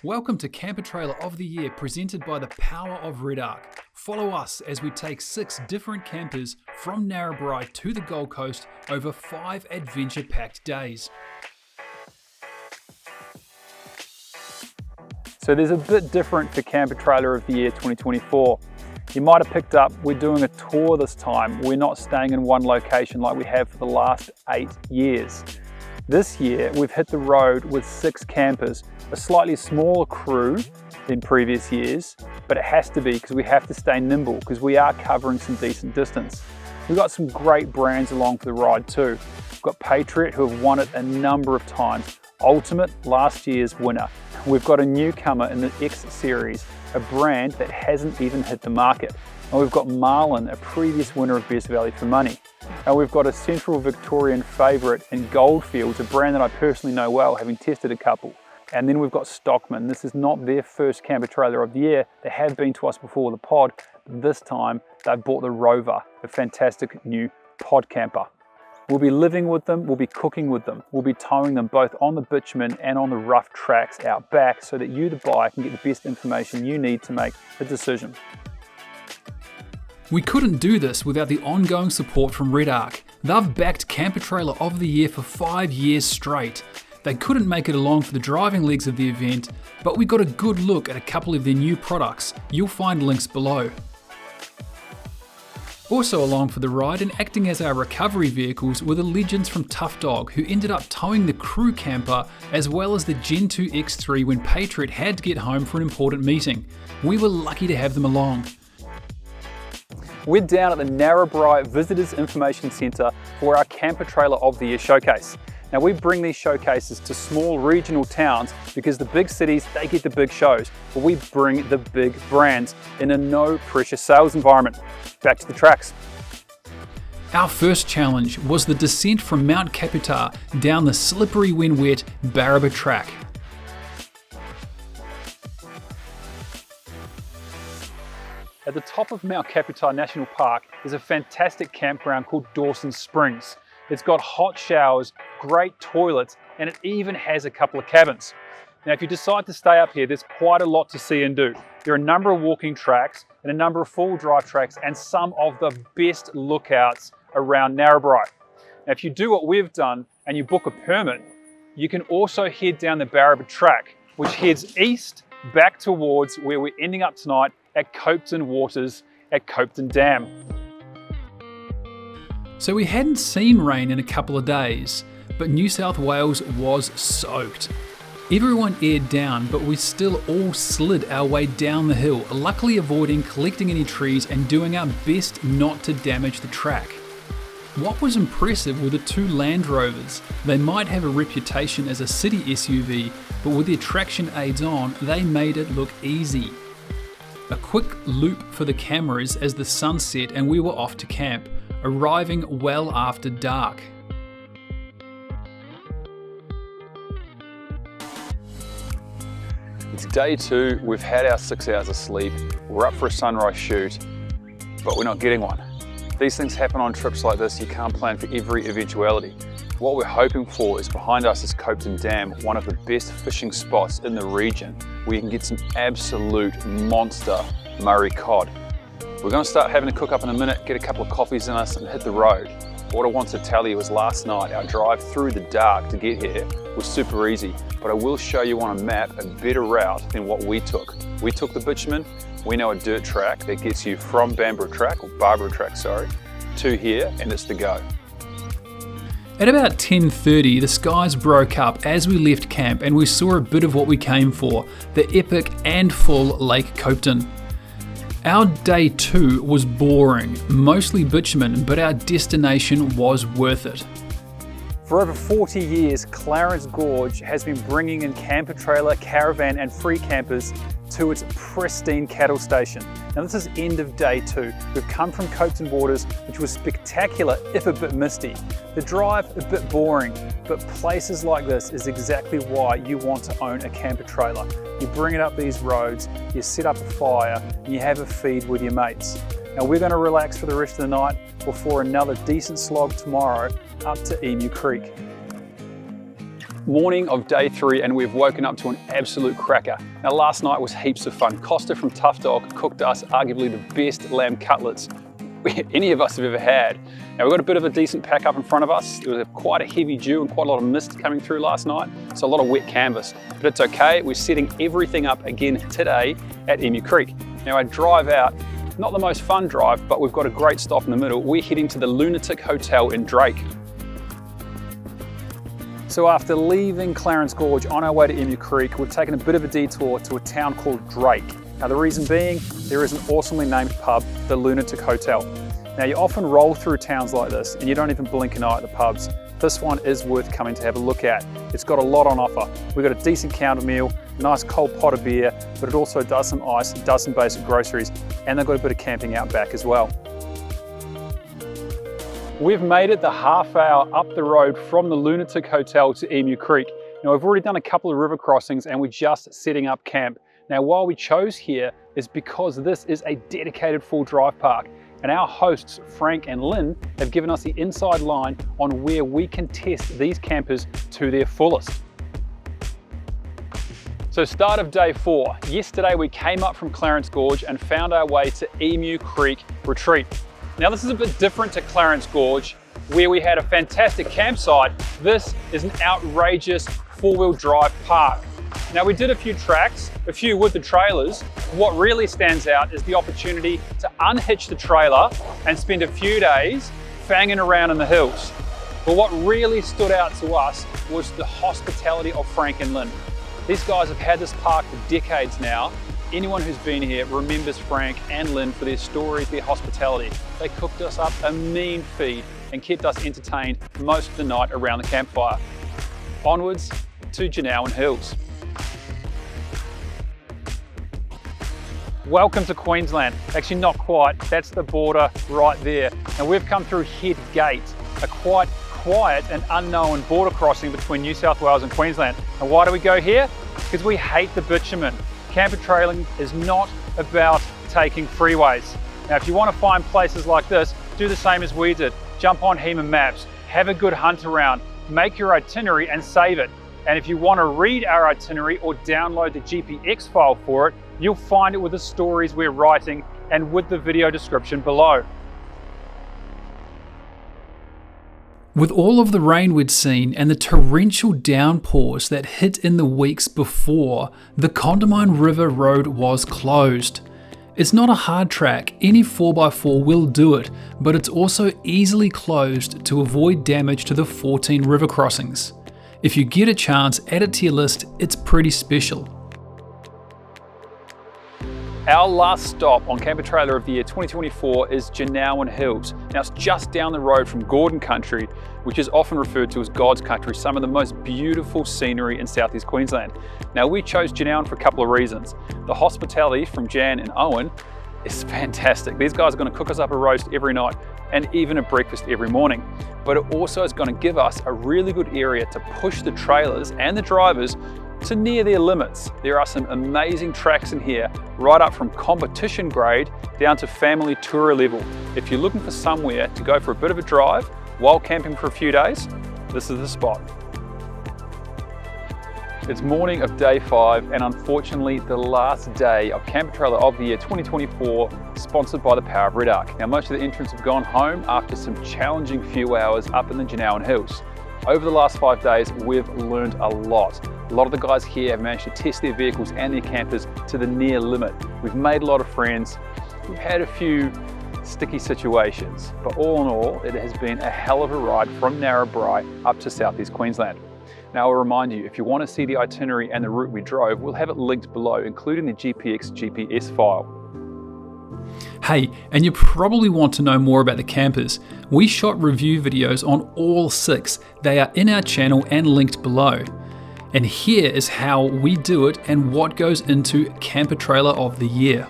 Welcome to Camper Trailer of the Year, presented by the power of REDARC. Follow us as we take 6 different campers from Narrabri to the Gold Coast over 5 adventure-packed days. So there's a bit different for Camper Trailer of the Year 2024. You might have picked up, we're doing a tour this time. We're not staying in one location like we have for the last 8 years. This year, we've hit the road with 6 campers, a slightly smaller crew than previous years, but it has to be because we have to stay nimble because we are covering some decent distance. We've got some great brands along for the ride too. We've got Patriot, who have won it a number of times. Ultimate, last year's winner. We've got a newcomer in the X series, a brand that hasn't even hit the market. And we've got Marlin, a previous winner of Best Value for Money. And we've got a Central Victorian favourite in Goldfields, a brand that I personally know well, having tested a couple. And then we've got Stockman. This is not their first camper trailer of the year. They have been to us before the pod, but this time they've bought the Rover, a fantastic new pod camper. We'll be living with them, we'll be cooking with them, we'll be towing them both on the bitumen and on the rough tracks out back so that you, the buyer, can get the best information you need to make a decision. We couldn't do this without the ongoing support from REDARC. They've backed Camper Trailer of the Year for 5 years straight. They couldn't make it along for the driving legs of the event, but we got a good look at a couple of their new products. You'll find links below. Also along for the ride and acting as our recovery vehicles were the legends from Tough Dog, who ended up towing the crew camper as well as the Gen 2 X3 when Patriot had to get home for an important meeting. We were lucky to have them along. We're down at the Narrabri Visitors Information Centre for our Camper Trailer of the Year showcase. Now we bring these showcases to small regional towns because the big cities, they get the big shows, but we bring the big brands in a no pressure sales environment. Back to the tracks. Our first challenge was the descent from Mount Kaputar down the slippery when wet Barraba track. At the top of Mount Kaputar National Park is a fantastic campground called Dawson Springs. It's got hot showers, great toilets, and it even has a couple of cabins. Now, if you decide to stay up here, there's quite a lot to see and do. There are a number of walking tracks and a number of full drive tracks and some of the best lookouts around Narrabri. Now, if you do what we've done and you book a permit, you can also head down the Barraba track, which heads east back towards where we're ending up tonight at Copeton Waters at Copeton Dam. So we hadn't seen rain in a couple of days, but New South Wales was soaked. Everyone aired down, but we still all slid our way down the hill, luckily avoiding collecting any trees and doing our best not to damage the track. What was impressive were the 2 Land Rovers. They might have a reputation as a city SUV, but with their traction aids on, they made it look easy. A quick loop for the cameras as the sun set and we were off to camp, arriving well after dark. It's day 2, we've had our 6 hours of sleep, we're up for a sunrise shoot, but we're not getting one. These things happen on trips like this, you can't plan for every eventuality. What we're hoping for is behind us is Copeton Dam, one of the best fishing spots in the region, where you can get some absolute monster Murray cod. We're going to start having a cook up in a minute, get a couple of coffees in us and hit the road. What I want to tell you is last night our drive through the dark to get here was super easy, but I will show you on a map a better route than what we took. We took the bitumen, we know a dirt track that gets you from Barbara track, to here, and it's the go. At about 10:30, the skies broke up as we left camp and we saw a bit of what we came for, the epic and full Lake Copeton. Our day 2 was boring, mostly bitumen, but our destination was worth it. For over 40 years, Clarence Gorge has been bringing in camper trailer, caravan and free campers to its pristine cattle station. Now this is end of day 2. We've come from Copeton Waters, which was spectacular if a bit misty. The drive a bit boring, but places like this is exactly why you want to own a camper trailer. You bring it up these roads, you set up a fire, and you have a feed with your mates. Now we're going to relax for the rest of the night before another decent slog tomorrow up to Emu Creek. Morning of day 3 and we've woken up to an absolute cracker. Now last night was heaps of fun. Costa from Tough Dog cooked us arguably the best lamb cutlets any of us have ever had. Now we've got a bit of a decent pack up in front of us. There was quite a heavy dew and quite a lot of mist coming through last night, so a lot of wet canvas. But it's okay, we're setting everything up again today at Emu Creek. Now our drive out, not the most fun drive, but we've got a great stop in the middle. We're heading to the Lunatic Hotel in Drake. So after leaving Clarence Gorge on our way to Emu Creek, we've taken a bit of a detour to a town called Drake. Now the reason being, there is an awesomely named pub, the Lunatic Hotel. Now you often roll through towns like this and you don't even blink an eye at the pubs. This one is worth coming to have a look at. It's got a lot on offer. We've got a decent counter meal, a nice cold pot of beer, but it also does some ice, does some basic groceries, and they've got a bit of camping out back as well. We've made it the half hour up the road from the Lunatic Hotel to Emu Creek. Now we've already done a couple of river crossings and we're just setting up camp. Now why we chose here is because this is a dedicated full drive park and our hosts Frank and Lynn have given us the inside line on where we can test these campers to their fullest. So start of day 4. Yesterday we came up from Clarence Gorge and found our way to Emu Creek Retreat. Now this is a bit different to Clarence Gorge, where we had a fantastic campsite. This is an outrageous 4-wheel drive park. Now we did a few tracks, a few with the trailers. What really stands out is the opportunity to unhitch the trailer and spend a few days fanging around in the hills. But what really stood out to us was the hospitality of Frank and Lynn. These guys have had this park for decades now. Anyone who's been here remembers Frank and Lynn for their stories, their hospitality. They cooked us up a mean feed and kept us entertained most of the night around the campfire. Onwards to Janowen Hills. Welcome to Queensland. Actually not quite, that's the border right there. Now we've come through Head Gate, a quite quiet and unknown border crossing between New South Wales and Queensland. And why do we go here? Because we hate the bitumen. Camper trailing is not about taking freeways. Now, if you want to find places like this, do the same as we did. Jump on Hema Maps, have a good hunt around, make your itinerary and save it. And if you want to read our itinerary or download the GPX file for it, you'll find it with the stories we're writing and with the video description below. With all of the rain we'd seen and the torrential downpours that hit in the weeks before, the Condamine River Road was closed. It's not a hard track, any 4x4 will do it, but it's also easily closed to avoid damage to the 14 river crossings. If you get a chance, add it to your list, it's pretty special. Our last stop on Camper Trailer of the Year 2024 is Janowen Hills. Now it's just down the road from Gordon Country, which is often referred to as God's Country, some of the most beautiful scenery in southeast Queensland. Now we chose Janowen for a couple of reasons. The hospitality from Jan and Owen is fantastic. These guys are going to cook us up a roast every night and even a breakfast every morning. But it also is going to give us a really good area to push the trailers and the drivers to near their limits. There are some amazing tracks in here, right up from competition grade down to family tourer level. If you're looking for somewhere to go for a bit of a drive while camping for a few days, this is the spot. It's morning of day 5 and unfortunately the last day of Camper Trailer of the Year 2024, sponsored by the power of REDARC. Now most of the entrants have gone home after some challenging few hours up in the Janowen Hills. Over the last 5 days, we've learned a lot. A lot of the guys here have managed to test their vehicles and their campers to the near limit. We've made a lot of friends. We've had a few sticky situations, but all in all, it has been a hell of a ride from Narrabri up to southeast Queensland. Now I'll remind you, if you want to see the itinerary and the route we drove, we'll have it linked below, including the GPX GPS file. Hey, and you probably want to know more about the campers. We shot review videos on all 6. They are in our channel and linked below. And here is how we do it and what goes into Camper Trailer of the Year.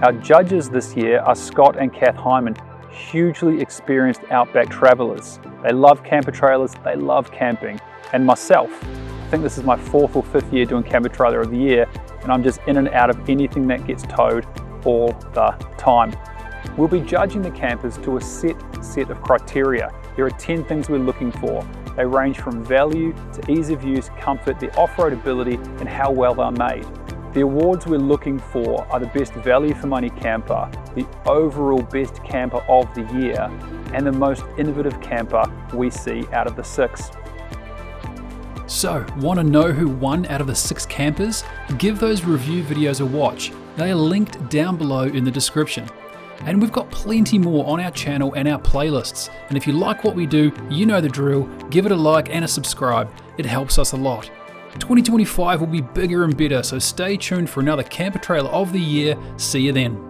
Our judges this year are Scott and Kath Hyman, hugely experienced outback travelers. They love camper trailers, they love camping. And myself, I think this is my 4th or 5th year doing Camper Trailer of the Year, and I'm just in and out of anything that gets towed all the time. We'll be judging the campers to a set of criteria. There are 10 things we're looking for. They range from value to ease of use, comfort, the off-road ability, and how well they're made. The awards we're looking for are the best value for money camper, the overall best camper of the year, and the most innovative camper we see out of the 6. So, want to know who won out of the 6 campers? Give those review videos a watch. They are linked down below in the description. And we've got plenty more on our channel and our playlists. And if you like what we do, you know the drill. Give it a like and a subscribe. It helps us a lot. 2025 will be bigger and better, so stay tuned for another camper trailer of the year. See you then.